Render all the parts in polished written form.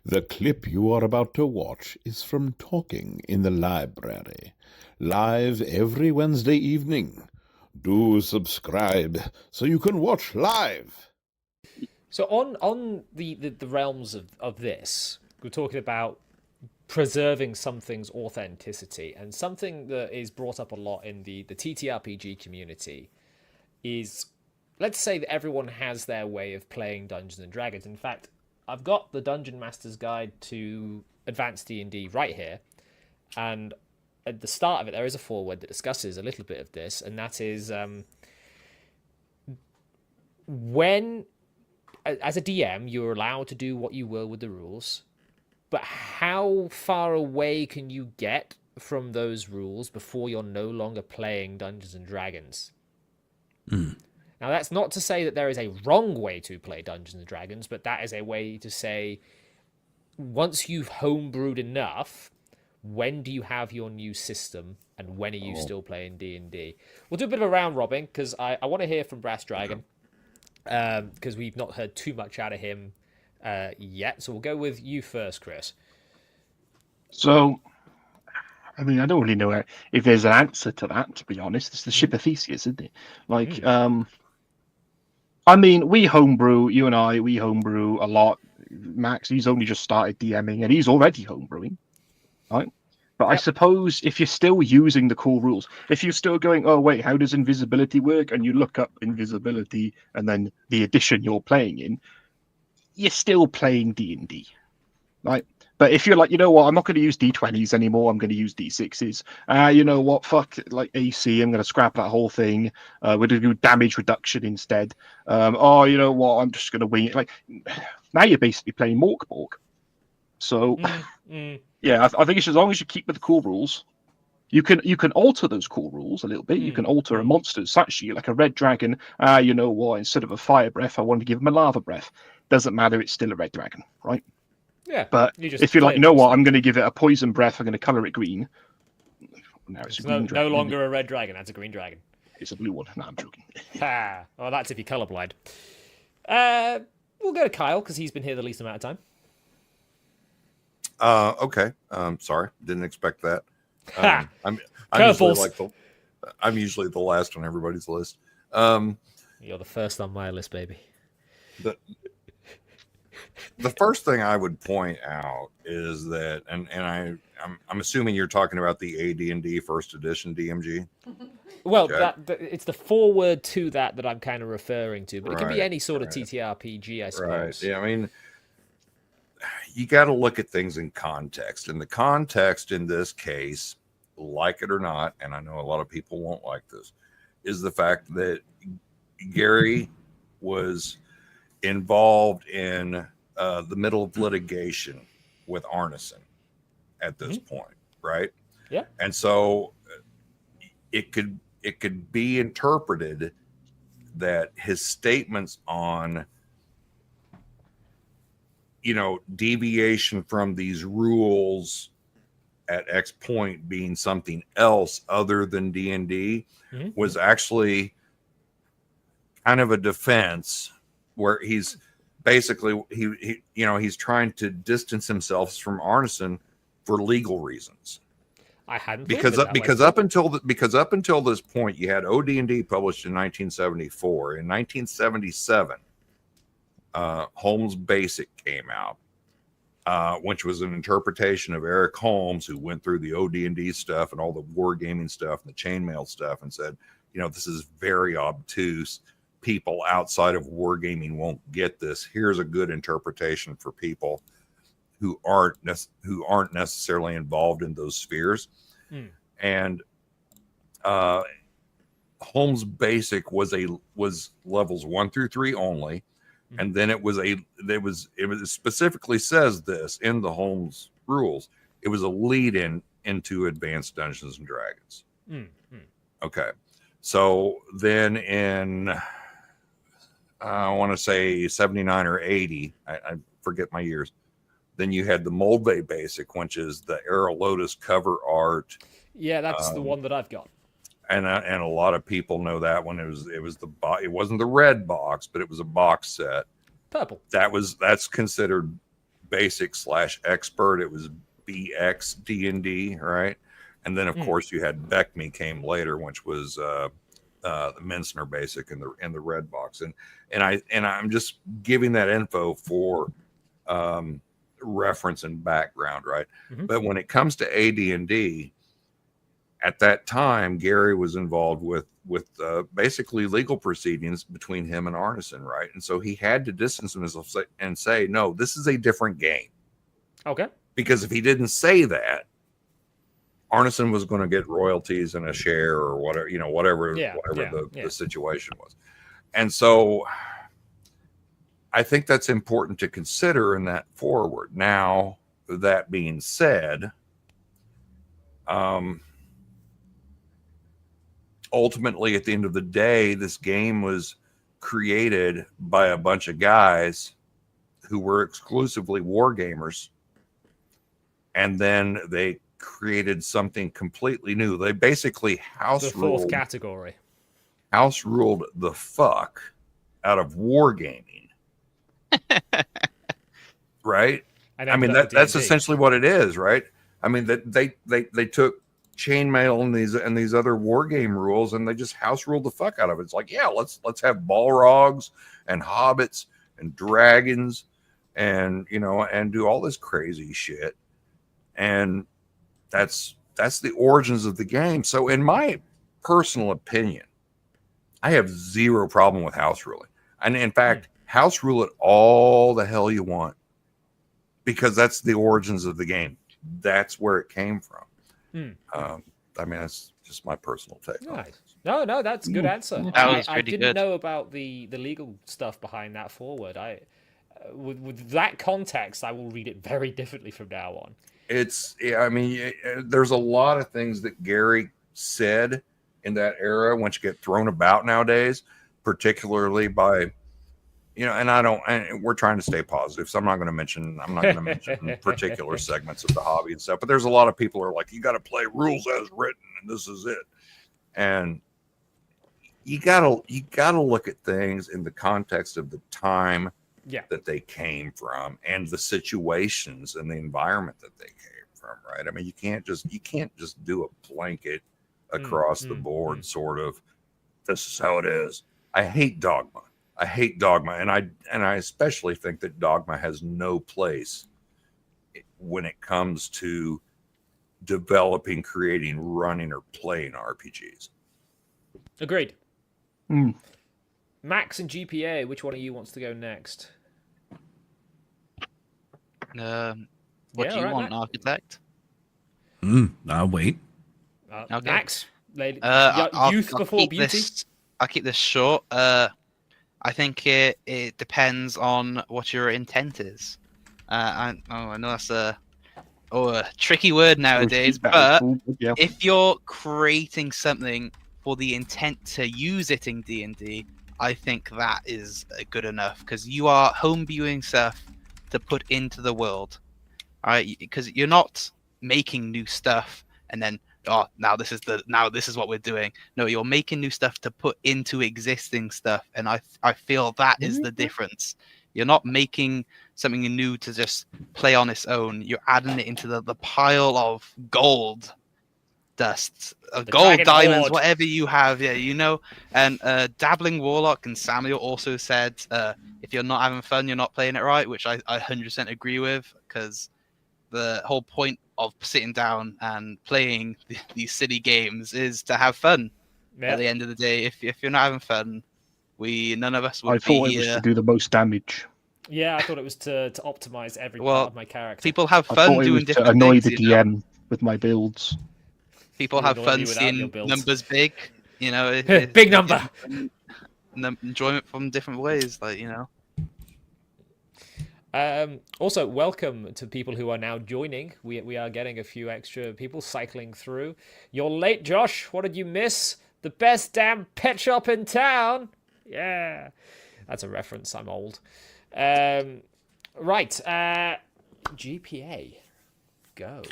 The clip you are about to watch is from Talking in the Library, live every Wednesday evening. Do subscribe so you can watch live. So on the realms of this, we're talking about preserving something's authenticity, and something that is brought up a lot in the TTRPG community is, let's say that everyone has their way of playing Dungeons and Dragons. In fact, I've got the Dungeon Master's Guide to Advanced D&D right here, and at the start of it there is a foreword that discusses a little bit of this, and that is when as a DM you're allowed to do what you will with the rules, but how far away can you get from those rules before you're no longer playing Dungeons and Dragons? Now, that's not to say that there is a wrong way to play Dungeons and Dragons, but that is a way to say, once you've homebrewed enough, when do you have your new system, and when are you still playing D&D? We'll do a bit of a round robin, because I want to hear from Brass Dragon, because we've not heard too much out of him yet. So we'll go with you first, Chris. So, I mean, I don't really know if there's an answer to that, to be honest. It's the ship of Theseus, isn't it? Like, I mean, we homebrew, you and I, we homebrew a lot. Max, he's only just started DMing and he's already homebrewing, right? But I suppose if you're still using the core rules, if you're still going, oh, wait, how does invisibility work? And you look up invisibility and then the edition you're playing in, you're still playing D&D, right? But if you're like, you know what, I'm not going to use D20s anymore, I'm going to use D6s. You know what, fuck, like AC, I'm going to scrap that whole thing. We're going to do damage reduction instead. Oh, you know what, I'm just going to wing it. Like, now you're basically playing Morkborg. So, yeah, I think it's as long as you keep with the core rules, you can alter those core rules a little bit. You can alter a monster's statue, like a red dragon. You know what, instead of a fire breath, I want to give him a lava breath. Doesn't matter, it's still a red dragon, right? Yeah, but if you're like, you know what, I'm going to give it a poison breath, I'm going to color it green. Now it's a green dragon. No longer a red dragon, that's a green dragon. It's a blue one. No, I'm joking. Well, that's if you're colorblind. We'll go to Kyle, because he's been here the least amount of time. Okay. Sorry, didn't expect that. I'm usually the last on everybody's list. You're the first on my list, baby. The first thing I would point out is that, and I'm assuming you're talking about the AD&D First Edition DMG. Well, it's the foreword to that I'm kind of referring to, but it can be any sort of TTRPG, I suppose. Right. Yeah, I mean, you got to look at things in context, and the context in this case, like it or not, and I know a lot of people won't like this, is the fact that Gary was involved in the middle of litigation with Arneson at this point, right? Yeah. And so it could be interpreted that his statements on, deviation from these rules at X point being something else other than D&D was actually kind of a defense, where he's basically he's trying to distance himself from Arneson for legal reasons. I hadn't because up until this point, you had OD&D published in 1974. In 1977, Holmes Basic came out, which was an interpretation of Eric Holmes, who went through the OD&D stuff and all the wargaming stuff and the chainmail stuff and said, this is very obtuse. People outside of wargaming won't get this. Here's a good interpretation for people who aren't necessarily involved in those spheres. And Holmes Basic was levels 1 through 3 only, and then it specifically says this in the Holmes rules. It was a lead-in into Advanced Dungeons and Dragons. Okay, so then in I want to say 79 or 80, I forget my years. Then you had the Moldvay Basic, which is the Arrow Lotus cover art. Yeah, that's the one that I've got. And a lot of people know that one. It wasn't the red box, but it was a box set. Purple. That's considered basic / expert. It was BX D&D, right? And then of course you had BECME came later, which was the Mensner basic in the red box. And I'm just giving that info for reference and background, right? But when it comes to AD&D, at that time, Gary was involved with basically legal proceedings between him and Arneson, right? And so he had to distance himself and say, no, this is a different game. Okay. Because if he didn't say that, Arneson was going to get royalties and a share or whatever, whatever the situation was. And so I think that's important to consider in that forward. Now, that being said, ultimately, at the end of the day, this game was created by a bunch of guys who were exclusively war gamers. And then they created something completely new. They basically the fourth category. House ruled the fuck out of wargaming. Right? I mean, that's essentially what it is, right? I mean, that they took chainmail and these other war game rules and they just house ruled the fuck out of it. It's like, yeah, let's have Balrogs and hobbits and dragons and and do all this crazy shit. And that's the origins of the game. So in my personal opinion, I have zero problem with house ruling. And in fact, house rule it all the hell you want, because that's the origins of the game. That's where it came from. I mean, that's just my personal take. Nice. No, that's a good answer. I didn't know about the legal stuff behind that forward. With that context, I will read it very differently from now on. I mean, there's a lot of things that Gary said in that era once you get thrown about nowadays, particularly by, and we're trying to stay positive. So I'm not going to mention particular segments of the hobby and stuff, but there's a lot of people who are like, you got to play rules as written and this is it. And you gotta look at things in the context of the time that they came from and the situations and the environment that they came from, right? I mean, you can't just do a blanket across the board sort of, this is how it is. I hate dogma, and I especially think that dogma has no place when it comes to developing, creating, running, or playing RPGs. Agreed. Max and GPA, which one of you wants to go next? What do you want, Max? Architect? I'll wait. Okay. Max, youth before beauty. I'll keep this short. I think it depends on what your intent is. I know that's a tricky word nowadays, but if you're creating something for the intent to use it in D&D, I think that is good enough, because you are homebrewing stuff to put into the world, all right? Because you're not making new stuff and then now this is what we're doing. No, you're making new stuff to put into existing stuff, and I feel that is the difference. You're not making something new to just play on its own. You're adding it into the pile of gold dust, gold, diamonds, Horde. Whatever you have. Yeah, And Dabbling Warlock and Samuel also said, if you're not having fun, you're not playing it right, which I 100% agree with, because the whole point of sitting down and playing these silly games is to have fun. At the end of the day, if you're not having fun, none of us would be here. I thought it was to do the most damage. Yeah, I thought it was to optimize every part of my character. People have fun doing different to annoy things, the DM with my builds. People have fun seeing numbers big. Big number. Enjoyment from different ways, Also, welcome to people who are now joining. We are getting a few extra people cycling through. You're late, Josh. What did you miss? The best damn pet shop in town. Yeah, that's a reference. I'm old. Right. GPA. Go.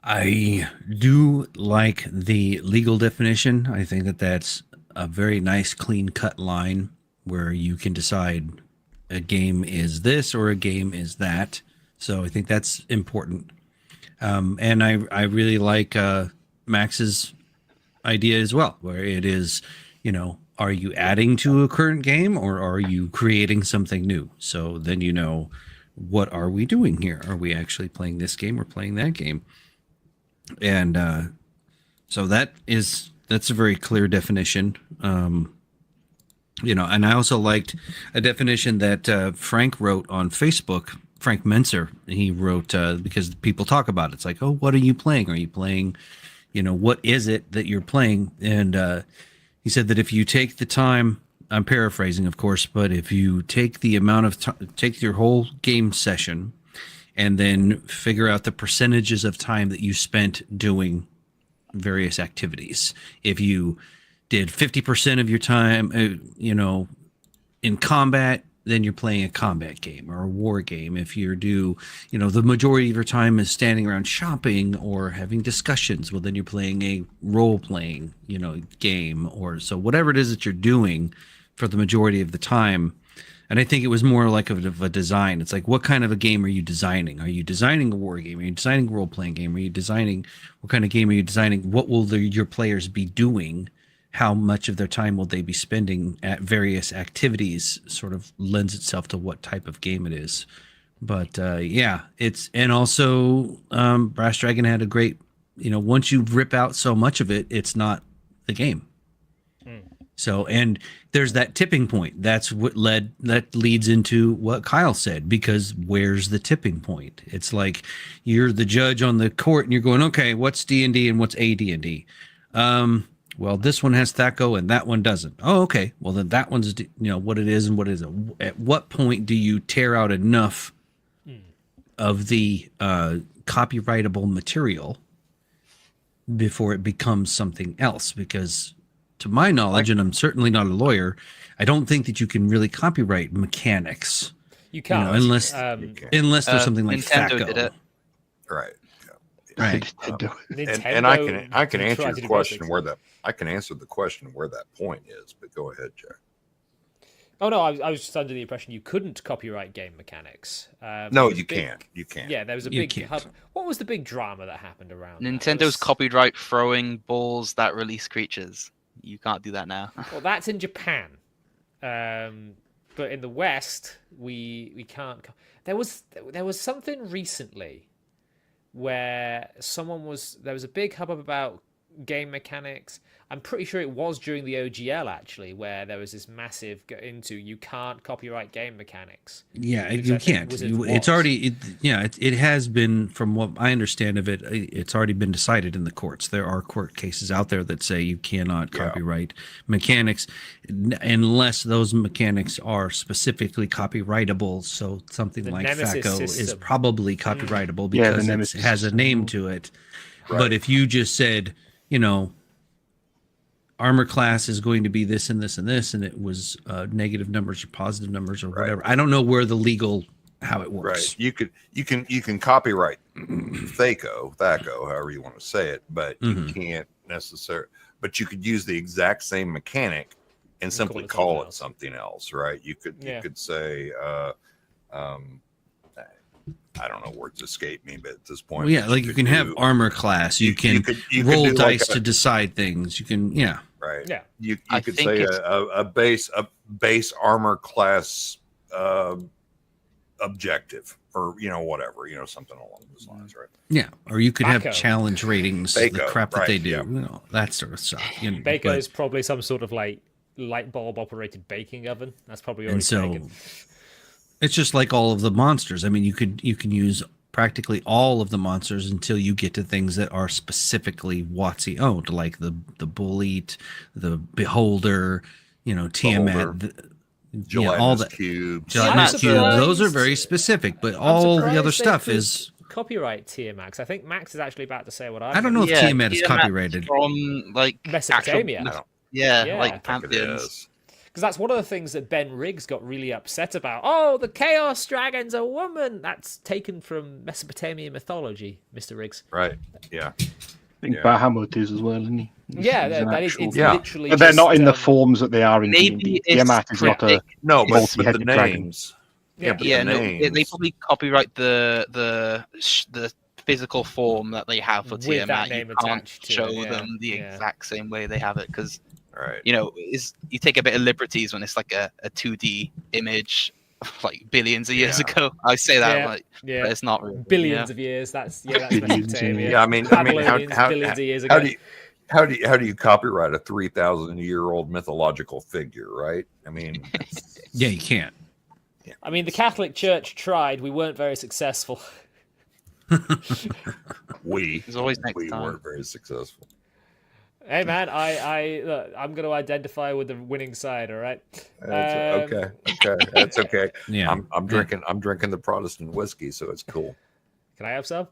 I do like the legal definition. I think that's a very nice, clean-cut line where you can decide a game is this or a game is that. So I think that's important. And I really like Max's idea as well, where it is, are you adding to a current game or are you creating something new? So then what are we doing here? Are we actually playing this game or playing that game? And so that's a very clear definition. And I also liked a definition that Frank wrote on Facebook. Frank Menser, he wrote, because people talk about it. It's like, oh, what are you playing? Are you playing, what is it that you're playing? And he said that if you take the time, I'm paraphrasing, of course, but if you take the amount of time, take your whole game session and then figure out the percentages of time that you spent doing various activities. If you did 50% of your time, in combat, then you're playing a combat game or a war game. If you do, the majority of your time is standing around shopping or having discussions, well, then you're playing a role-playing, game. Or so whatever it is that you're doing for the majority of the time. And I think it was more like of a design. It's like, what kind of a game are you designing? Are you designing a war game? Are you designing a role-playing game? Are you designing, what kind of game are you designing? What will your players be doing? How much of their time will they be spending at various activities sort of lends itself to what type of game it is. But and also Brass Dragon had a great, once you rip out so much of it, it's not the game. So, and there's that tipping point. That's that leads into what Kyle said, because where's the tipping point? It's like you're the judge on the court and you're going, okay, what's D&D and what's AD&D? Well, this one has THAC0 and that one doesn't. Oh, okay. Well, then that one's, what it is and what it isn't. At what point do you tear out enough of the copyrightable material before it becomes something else? Because to my knowledge, and I'm certainly not a lawyer, I don't think that you can really copyright mechanics. You can't. Unless there's something like Nintendo THAC0. did it. Right. Right. And I can answer your question I can answer the question where that point is, but go ahead, Jack. Oh no, I was just under the impression you couldn't copyright game mechanics. No, you can't. You can't. Yeah, there was a You big can't. hub. What was the big drama that happened around that? Nintendo's copyright throwing balls that release creatures. You can't do that now. Well, that's in Japan, but in the West, we can't. There was something recently where there was a big hubbub about game mechanics. I'm pretty sure it was during the OGL actually, where there was this massive you can't copyright game mechanics. Yeah, Because you I think can't. Wizards It's was. already, it has been, from what I understand of it, it's already been decided in the courts. There are court cases out there that say you cannot copyright mechanics unless those mechanics are specifically copyrightable. So something The like Nemesis THAC0 is system. probably copyrightable Yeah, the because it Nemesis has a system. name to it. Right. But if you just said, armor class is going to be this and this and this, and it was negative numbers or positive numbers or whatever. I don't know where how it works. Right. You can copyright THAC0, however you want to say it, but you can't necessarily. But you could use the exact same mechanic and simply call it something else, right? You could say, I don't know, words escape me, but at this point, Well, yeah, like you can have armor class. You can roll do like dice to decide things. You can, right. Yeah. You I could think say it's- a base armor class objective, or whatever, something along those lines, right? yeah. Or you could have Baco. challenge ratings, the Baco, crap that they right, do, yeah. that sort of stuff. Baker is probably some sort of like light bulb operated baking oven. That's probably already And so taken. it's just like all of the monsters. I mean, you can use practically all of the monsters until you get to things that are specifically WotC owned, like the Bullet, the Beholder, Tiamat, all Gelatinous the cubes. Gelatinous I'm cubes. Those are surprised- very specific, but all the other surprised they stuff could is. copyright Tiamat. I think Max is actually about to say what I don't know if Tiamat is copyrighted. From like Mesopotamia. actual- Yeah. like I think it pantheons. is. Because that's one of the things that Ben Riggs got really upset about. Oh, the Chaos Dragon's a woman. That's taken from Mesopotamian mythology, Mr. Riggs. Right. Yeah. I think Bahamut is as well, isn't he? Yeah, It's an that is. actual- It's Yeah. literally. But they're not just, in the forms that they are in maybe D&D. it's Tiamat is not a cryptic. No, but the multi-headed dragon. names. Yeah, but Yeah, the no, names. they probably copyright the physical form that they have for With that Tiamat. name You can't attached to show it, yeah, them the yeah. exact same way they have it because Right. you take a bit of liberties when it's like a 2D image like billions of years Yeah. ago. I say that Yeah, like, yeah. but it's not really. Billions of years. That's Billions, Mesopotamia. Yeah, I mean, Babylonians, how billions of years how ago. do you copyright a 3,000-year-old mythological figure, right? I mean, Yeah, you can't. I mean, the Catholic Church tried. We weren't very successful. There's always next we time. weren't very successful. Hey man, I'm going to identify with the winning side. All right. Okay, that's okay. Yeah. I'm drinking the Protestant whiskey, so it's cool. Can I have some?